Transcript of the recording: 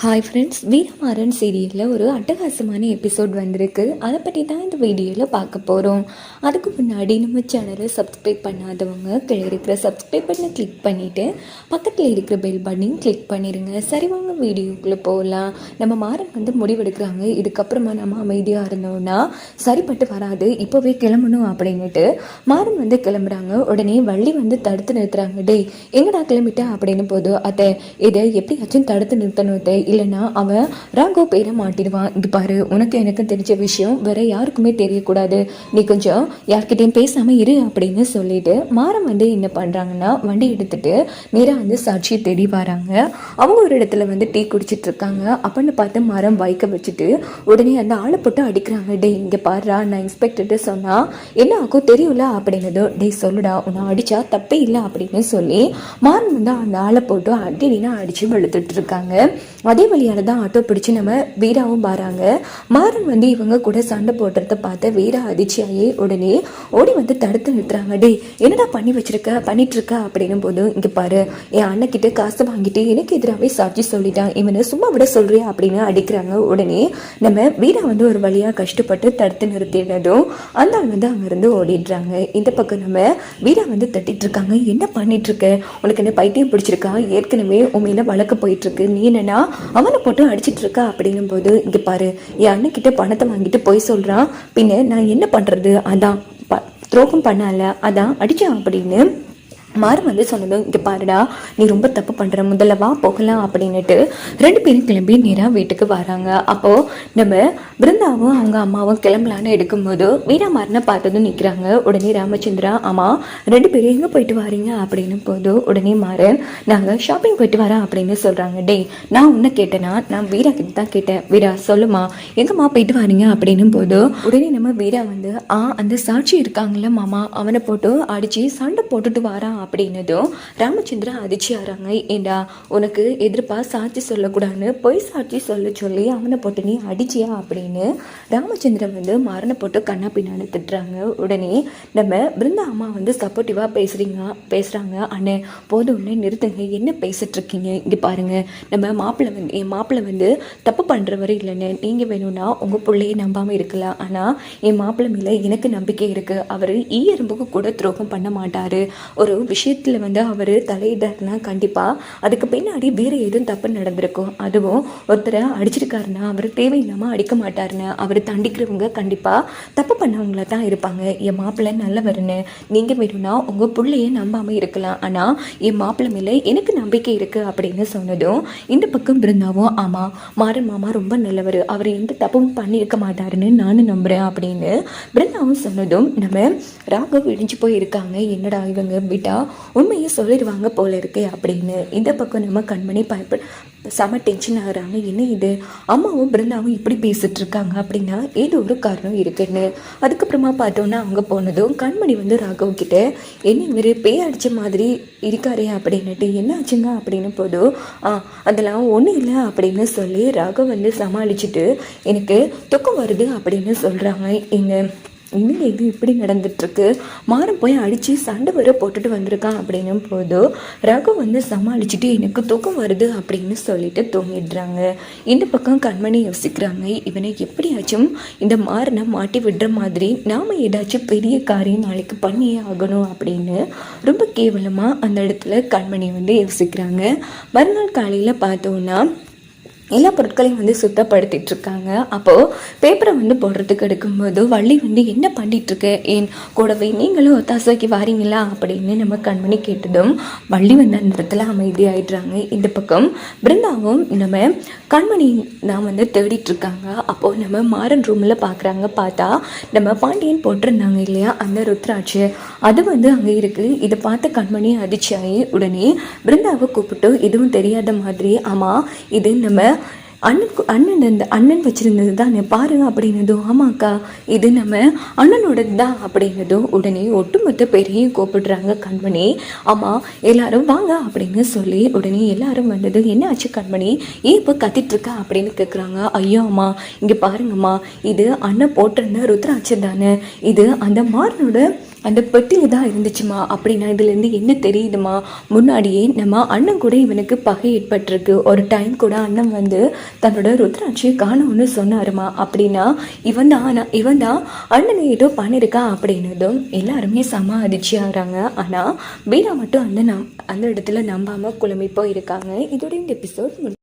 Hi friends, Veeramaran சீரியலில் ஒரு அட்டகாசமான எபிசோட் வந்திருக்கு. அதை பற்றி தான் இந்த வீடியோவில் பார்க்க போகிறோம். அதுக்கு முன்னாடி நம்ம சேனலை சப்ஸ்கிரைப் பண்ணாதவங்க கீழே இருக்கிற சப்ஸ்கிரைப் பண்ண கிளிக் பண்ணிவிட்டு பக்கத்தில் இருக்கிற பெல் பட்டனையும் கிளிக் பண்ணிடுங்க. சரி, வாங்க வீடியோக்குள்ளே போகலாம். நம்ம மாறன் முடிவெடுக்கிறாங்க, இதுக்கப்புறமா நம்ம அமைதியாக இருந்தோம்னா சரிப்பட்டு வராது, இப்போவே கிளம்பணும் அப்படின்னுட்டு மாறன் கிளம்புறாங்க. உடனே வள்ளி தடுத்து நிறுத்துறாங்க. டேய், எங்கடா கிளம்பிட்டா அப்படின்னு போதும். அதை இதை எப்படியாச்சும் தடுத்து நிறுத்தணும், இல்லைன்னா அவன் ராகவ் பேரை மாட்டிடுவான். இங்கே பாரு, உனக்கு எனக்கு தெரிஞ்ச விஷயம் வேற யாருக்குமே தெரியக்கூடாது, நீ கொஞ்சம் யார்கிட்டையும் பேசாமல் இரு அப்படின்னு சொல்லிட்டு மாறன் என்ன பண்ணுறாங்கன்னா வண்டி எடுத்துட்டு நேராக சாட்சியை தேடி வராங்க. அவங்க ஒரு இடத்துல டீ குடிச்சிட்டு இருக்காங்க. அப்படின்னு பார்த்து மரம் பைக்கை வச்சுட்டு உடனே அந்த ஆளை போட்டு அடிக்கிறாங்க. டே, இங்கே பாருடா, நான் இன்ஸ்பெக்டர்கிட்ட சொன்னால் என்ன ஆகும் தெரியும்ல அப்படின்னதோ. டே சொல்லுடா, உன்னை அடித்தா தப்பே இல்லை அப்படின்னு சொல்லி மாறன் அந்த ஆளை போட்டு அடினா அடித்து வெளுத்துட்டு இருக்காங்க. அதே வழியால் தான் ஆட்டோ பிடிச்சி நம்ம வீராவும் வராங்க. மாறன் இவங்க கூட சண்டை போடுறத பார்த்து வீரா அதிர்ச்சியாகி உடனே ஓடி தடுத்து நிறுத்துறாங்க. டே, என்னடா பண்ணிட்டு இருக்க அப்படின்னும் போது, இங்கே பாரு, என் அண்ணக்கிட்ட காசு வாங்கிட்டு எனக்கு எதிராகவே சாட்சி சொல்லிட்டான், இவனை சும்மா விட சொல்றியா அப்படின்னு அடிக்கிறாங்க. உடனே நம்ம வீரா ஒரு வழியாக கஷ்டப்பட்டு தடுத்து நிறுத்தினதும் அந்த ஆள் அங்கேருந்து ஓடிடுறாங்க. இந்த பக்கம் நம்ம வீரா தட்டிட்டு இருக்காங்க. என்ன பண்ணிட்டு இருக்க, உனக்கு என்ன பைத்தியம் பிடிச்சிருக்கா, ஏற்கனவே உண்மையில வழக்கு போயிட்டு இருக்கு, நீ என்னன்னா அவனை போட்டு அடிச்சிட்டு இருக்கா அப்படின்னும் போது, இங்கே பாரு, என் அண்ணன்கிட்ட பணத்தை வாங்கிட்டு போய் சொல்கிறான், பின்ன நான் என்ன பண்ணுறது, அதான் துரோகம் பண்ணல, அதான் அடித்தான் அப்படின்னு மாறன் சொன்னதும், இங்கே பாருடா, நீ ரொம்ப தப்பு பண்ணுற, முதல்ல வா போகலாம் அப்படின்னுட்டு ரெண்டு பேரும் கிளம்பி நேராக வீட்டுக்கு வராங்க. அப்போது நம்ம பிருந்தாவும் அவங்க அம்மாவும் கிளம்பலான்னு எடுக்கும்போது வீரமாறனை பார்த்ததும் நிற்கிறாங்க. உடனே ராமச்சந்திரா, ஆமாம் ரெண்டு பேரும் எங்கே போயிட்டு வரீங்க அப்படின்னும் போது உடனே மாறன், நாங்கள் ஷாப்பிங் போயிட்டு வரோம் அப்படின்னு சொல்கிறாங்க. டே, நான் உன்னை கேட்டேன்னா, நான் வீரா கிட்ட தான் கேட்டேன், வீரா சொல்லுமா எங்கம்மா போயிட்டு வரீங்க அப்படின்னும் போது உடனே நம்ம வீரா அந்த சாட்சி இருக்காங்களே மாமா, அவனை போட்டு அடித்து சண்டை போட்டுட்டு வரான் அப்படின்னதும் ராமச்சந்திரா அதிர்ச்சி ஆறாங்க. ஏண்டா, உனக்கு எதிர்ப்பா சாட்சி சொல்லக்கூடாதுன்னு பொய் சாட்சி சொல்லி அவனை போட்டு நீ அடிச்சியா அப்படின்னு ராமச்சந்திரன் மாறனை போட்டு கண்ணா பின்னான்னு திட்டுறாங்க. உடனே நம்ம பிருந்தா அம்மா சப்போர்ட்டிவாக பேசுகிறாங்க. அண்ணே போதும், உடனே நிறுத்துங்க, என்ன பேசிட்டு இருக்கீங்க, இங்கே பாருங்க, நம்ம மாப்பிள்ளை என் மாப்பிள்ளை தப்பு பண்ணுறவரை இல்லைன்னு, நீங்கள் வேணும்னா உங்கள் பிள்ளையை நம்பாமல் இருக்கலாம், ஆனால் என் மாப்பிள்ளை மேலே எனக்கு நம்பிக்கை இருக்குது, அவர் ஈயரும்புக்கு கூட துரோகம் பண்ண மாட்டார், ஒரு விஷயத்தில் அவர் தலையிட்டார்னா கண்டிப்பாக அதுக்கு பின்னாடி வேறு எதுவும் தப்பு நடந்திருக்கும், அதுவும் ஒருத்தரை அடிச்சிருக்காருன்னா அவர் தேவையில்லாமல் அடிக்க மாட்டாருன்னு, அவர் தண்டிக்கிறவங்க கண்டிப்பாக தப்பு பண்ணவங்கள தான் இருப்பாங்க, என் மாப்பிள்ளை நல்லவருன்னு, நீங்கள் வேணும்னா உங்கள் பிள்ளையை நம்பாமல் இருக்கலாம், ஆனால் என் மாப்பிள்ளை மேலே எனக்கு நம்பிக்கை இருக்குது அப்படின்னு சொன்னதும் இந்த பக்கம் பிருந்தாவும், ஆமாம் மாறன் மாமா ரொம்ப நல்லவர், அவர் எந்த தப்பும் பண்ணியிருக்க மாட்டாருன்னு நானும் நம்புகிறேன் அப்படின்னு பிருந்தாவும் சொன்னதும் நம்ம ராகவ் இடிஞ்சு போய் இருக்காங்க. என்னடா இவங்க விட்டா உண்மையை சொல்லிடுவாங்க போல இருக்கு அப்படின்னு இந்த பக்கம் நம்ம கண்மணி செம டென்ஷன் ஆகுறாங்க. என்ன இது, அம்மாவும் பிருந்தாவும் இப்படி பேசிட்டு இருக்காங்க அப்படின்னா ஏதோ ஒரு காரணம் இருக்குன்னு. அதுக்கப்புறமா பார்த்தோன்னா அவங்க போனதும் கண்மணி ராகவ் கிட்ட, என்ன இவர் பேய் அடித்த மாதிரி இருக்காரே அப்படின்னுட்டு, என்ன ஆச்சுங்க அப்படின்னு போதும், அதெல்லாம் ஒன்றும் இல்லை அப்படின்னு சொல்லி ராகவ் சமாளிச்சுட்டு எனக்கு துக்கம் வருது அப்படின்னு சொல்கிறாங்க. இன்னும் இது இப்படி நடந்துட்டுருக்கு, மாறன் போய் அடித்து சண்டை வர போட்டுட்டு வந்திருக்கான் அப்படின்னும் போது ரகு சமாளிச்சுட்டு எனக்கு தூக்கம் வருது அப்படின்னு சொல்லிட்டு தூங்கிடுறாங்க. இந்த பக்கம் கண்மணி யோசிக்கிறாங்க, இவனை எப்படியாச்சும் இந்த மாறனை மாட்டி விடுற மாதிரி நாம் ஏதாச்சும் பெரிய காரியம் நாளைக்கு பண்ணியே ஆகணும் அப்படின்னு ரொம்ப கேவலமாக அந்த இடத்துல கண்மணி யோசிக்கிறாங்க. மறுநாள் காலையில் பார்த்தோன்னா எல்லா பொருட்களையும் சுத்தப்படுத்திட்டு இருக்காங்க. அப்போது பேப்பரை போடுறதுக்கு எடுக்கும்போது வள்ளி என்ன பண்ணிகிட்ருக்கு, ஏன் கூடவே நீங்களும் ஒத்தாசைக்கு வாரீங்களா அப்படின்னு நம்ம கண்மணி கேட்டதும் வள்ளி அந்த இடத்துல அமைதியாகிடுறாங்க. இந்த பக்கம் பிருந்தாவும் நம்ம கண்மணி நான் தேடிட்டு இருக்காங்க. அப்போது நம்ம மாறன் ரூமில் பார்க்குறாங்க. பார்த்தா நம்ம பாண்டியன் போட்டிருந்தாங்க இல்லையா அந்த ருத்ராட்சி, அது அங்கே இருக்குது. இதை பார்த்து கண்மணி அதிர்ச்சியாகி உடனே பிருந்தாவை கூப்பிட்டு எதுவும் தெரியாத மாதிரி, ஆமாம் இது நம்ம அண்ணன் வச்சிருந்தது தான் பாருங்க அப்படின்னதும், ஆமாக்கா இது நம்ம அண்ணனோடது தான் அப்படின்னதும் உடனே ஒட்டுமொத்த பேரையும் கூப்பிடுறாங்க கண்மணி. ஆமாம் எல்லாரும் வாங்க அப்படின்னு சொல்லி உடனே எல்லாரும் என்ன ஆச்சு கண்மணி, ஏன் இப்போ கத்திட்டு இருக்கா அப்படின்னு கேட்குறாங்க. ஐயோ அம்மா, இங்கே பாருங்கம்மா, இது அண்ணன் போட்டிருந்த ருத்ராட்சம் தானே, இது அந்த மாறனோட அந்த பெட்டியில் தான் இருந்துச்சுமா அப்படின்னா இதுலேருந்து என்ன தெரியுதுமா, முன்னாடியே நம்ம அண்ணன் கூட இவனுக்கு பகை ஏற்பட்டிருக்கு. ஒரு டைம் கூட அண்ணன் வந்து தன்னோட ருத்ராட்சியை காணும்னு சொன்னாருமா. அப்படின்னா இவன் தான் அண்ணனை ஏதோ பண்ணியிருக்கா அப்படின்னதும் எல்லாருமே செம அதிர்ச்சி ஆகிறாங்க. ஆனால் வீரா மட்டும் அந்த இடத்துல நம்பாமல் குழம்பி போயிருக்காங்க. இதோட இந்த எபிசோட்